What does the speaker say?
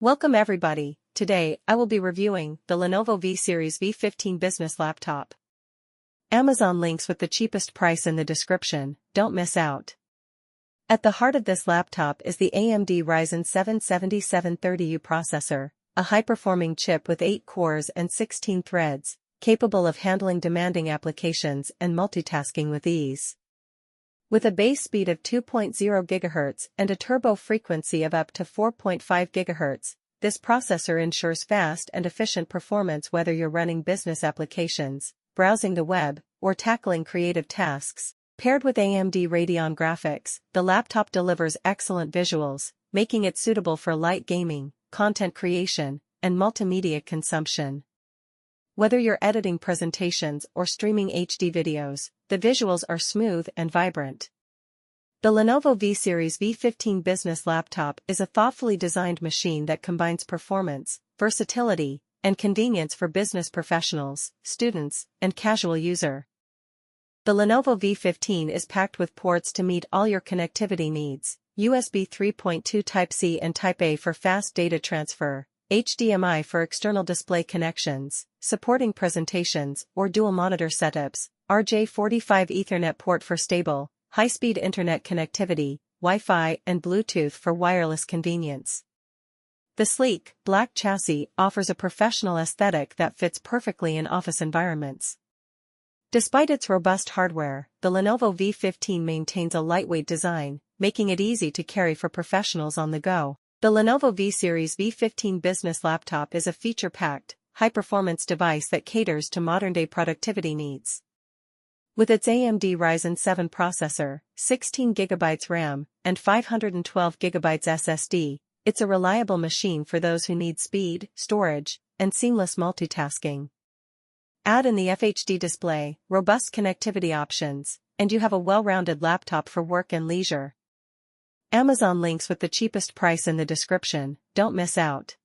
Welcome everybody. Today, I will be reviewing the Lenovo V Series V15 business laptop. Amazon links with the cheapest price in the description, don't miss out. At the heart of this laptop is the AMD Ryzen 7 7730U processor, a high-performing chip with 8 cores and 16 threads, capable of handling demanding applications and multitasking with ease. With a base speed of 2.0 GHz and a turbo frequency of up to 4.5 GHz, this processor ensures fast and efficient performance whether you're running business applications, browsing the web, or tackling creative tasks. Paired with AMD Radeon graphics, the laptop delivers excellent visuals, making it suitable for light gaming, content creation, and multimedia consumption. Whether you're editing presentations or streaming HD videos, the visuals are smooth and vibrant. The Lenovo V Series V15 business laptop is a thoughtfully designed machine that combines performance, versatility, and convenience for business professionals, students, and casual user. The Lenovo V15 is packed with ports to meet all your connectivity needs: USB 3.2 Type-C and Type-A for fast data transfer, HDMI for external display connections, supporting presentations or dual monitor setups, RJ45 Ethernet port for stable, high-speed internet connectivity, Wi-Fi and Bluetooth for wireless convenience. The sleek, black chassis offers a professional aesthetic that fits perfectly in office environments. Despite its robust hardware, the Lenovo V15 maintains a lightweight design, making it easy to carry for professionals on the go. The Lenovo V Series V15 business laptop is a feature-packed, high-performance device that caters to modern-day productivity needs. With its AMD Ryzen 7 processor, 16GB RAM, and 512GB SSD, it's a reliable machine for those who need speed, storage, and seamless multitasking. Add in the FHD display, robust connectivity options, and you have a well-rounded laptop for work and leisure. Amazon links with the cheapest price in the description, don't miss out.